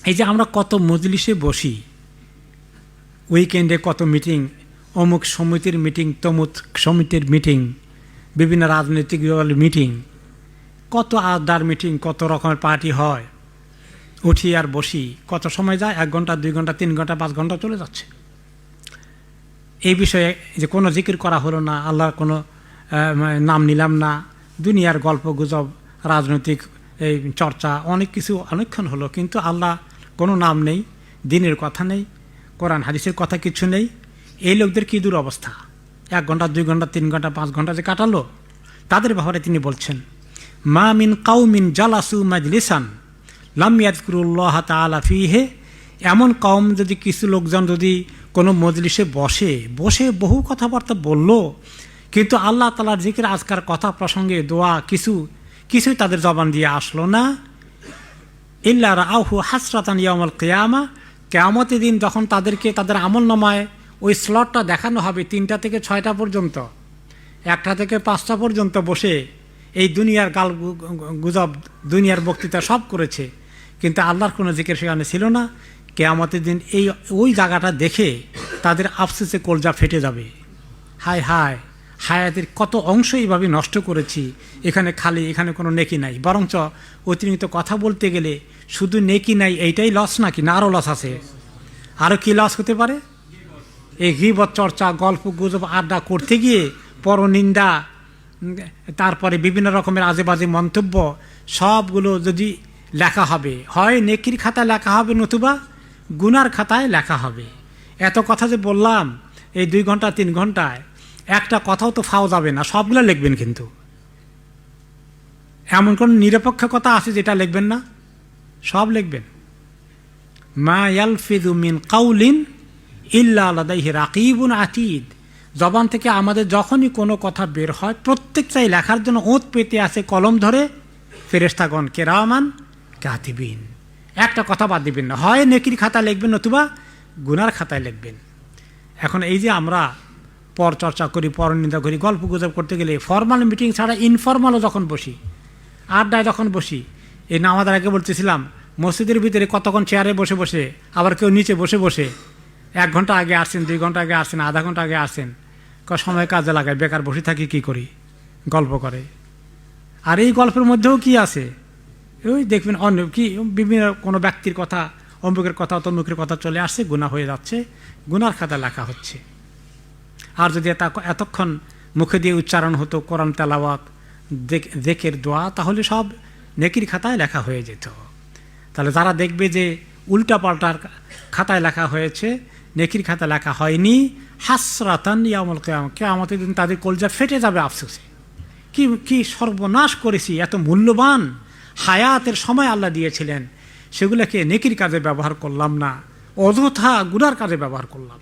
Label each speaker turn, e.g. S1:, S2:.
S1: এই যে আমরা কত মজলিসে বসি, উইকেন্ডে কত মিটিং, অমুক সমিতির মিটিং, তমুক সমিতির মিটিং, বিভিন্ন রাজনৈতিক দলের মিটিং, কত আড্ডার মিটিং, কত রকমের পার্টি হয়, উঠি আর বসি, কত সময় যায়, 1 ঘন্টা 2 ঘন্টা 3 ঘন্টা 5 ঘন্টা চলে যাচ্ছে। এই বিষয়ে যে কোনো জিকির করা হলো না, আল্লাহর কোনো নাম নিলাম না, দুনিয়ার গল্প গুজব, রাজনৈতিক এই চর্চা, অনেক কিছু অনেকক্ষণ হলো, কিন্তু আল্লাহ কোনো নাম নেই, দিনের কথা নেই, কোরআন হাদিসের কথা কিছু নেই। এই লোকদের কী দুরবস্থা! 1 ঘন্টা 2 ঘন্টা 3 ঘন্টা 5 ঘন্টা যে কাটালো, তাদের ব্যাপারে তিনি বলছেন, মা মিন কাউমিন জালাসু মাজলিসান লাম ইয়াযকুরুল্লাহ তাআলা ফীহি, এমন কওম যদি কিছু লোকজন যদি কোনো মজলিসে বসে বহু কথাবার্তা বলল, কিন্তু আল্লাহ তাআলার জিকির আজকার কথা প্রসঙ্গে দোয়া কিছুই তাদের জবান দিয়ে আসলো না, ইল্লা রাআহু হাসরাতান ইয়াউমাল কিয়ামা, কিয়ামতের দিন যখন তাদেরকে তাদের আমলনামায় ওই স্লটটা দেখানো হবে 3টা থেকে 6টা পর্যন্ত, 1টা থেকে 5টা পর্যন্ত বসে এই দুনিয়ার গাল গুজব, দুনিয়ার বক্তৃতা সব করেছে, কিন্তু আল্লাহর কোনো জিকির সেখানে ছিল না। কিয়ামতের দিন ওই জায়গাটা দেখে তাদের আফসোসে কলজা ফেটে যাবে। হায় হায়, হায়াতের কত অংশ এইভাবে নষ্ট করেছি, এখানে খালি, এখানে কোনো নেকি নাই, বরঞ্চ অতিরিক্ত কথা বলতে গেলে শুধু নেকি নাই এইটাই লস নাকি, না আরও লস আছে? আরও কী লস হতে পারে? এই গীবত, চর্চা, গল্প গুজব, আড্ডা করতে গিয়ে পরনিন্দা, তারপরে বিভিন্ন রকমের আজেবাজে মন্তব্য, সবগুলো যদি লেখা হবে, হয় নেকির খাতায় লেখা হবে, নতুবা গুনার খাতায় লেখা হবে। এত কথা যে বললাম এই 2 ঘন্টা 3 ঘন্টায়, একটা কথাও তো ফাও যাবে না, সবগুলো লিখবেন, কিন্তু এমন কোন নিরপেক্ষ কথা আছে যেটা লিখবেন না? সব লিখবেন। মা ইয়ালফিযু মিন কাউলিন ইল্লা লাদাইহি রাকিবুন আতীদ, জবান থেকে আমাদের যখনই কোনো কথা বের হয় প্রত্যেকটাই লেখার জন্য ওঁত পেতে আছে, কলম ধরে ফেরেশতাগণ কিরামান কাতিবিন। একটা কথা বাদ দিবেন না, হয় নেকির খাতায় লিখবেন, নতুবা গুনার খাতায় লিখবেন। এখন এই যে আমরা পর চর্চা করি, পরনিন্দা করি, গল্প গুজব করতে গেলে ফর্মাল মিটিং ছাড়া ইনফর্মালও যখন বসি, আড্ডায় যখন বসি, এই নামাজের আগে বলতেছিলাম, মসজিদের ভিতরে কতক্ষণ চেয়ারে বসে বসে, আবার কেউ নিচে বসে বসে 1 ঘন্টা আগে আসছেন, 2 ঘন্টা আগে আসছেন, আধা ঘন্টা আগে আসছেন, সময় কাজে লাগায়, বেকার বসে থাকি, কি করি? গল্প করে। আর এই গল্পের মধ্যেও কি আছে, ওই দেখবেন অন্য কি বিভিন্ন কোনো ব্যক্তির কথা, অমুকের কথা, তমুকের কথা চলে আসছে, গুনাহ হয়ে যাচ্ছে, গুনার খাতা লেখা হচ্ছে। আর যদি এতক্ষণ মুখে দিয়ে উচ্চারণ হতো কোরআন তেলাওয়াত, যিকির, দোয়া, তাহলে সব নেকির খাতায় লেখা হয়ে যেত। তাহলে যারা দেখবে যে উল্টা পাল্টার খাতায় লেখা হয়েছে, নেকির খাতা লেখা হয়নি, হাসরাতান ইয়াউমুল কিয়ামা, কিয়ামতের দিন তাদের কলজা ফেটে যাবে আফসোসে। কি সর্বনাশ করেছি, এত মূল্যবান হায়াতের সময় আল্লাহ দিয়েছিলেন, সেগুলোকে নেকির কাজে ব্যবহার করলাম না, অযথা গুনার কাজে ব্যবহার করলাম।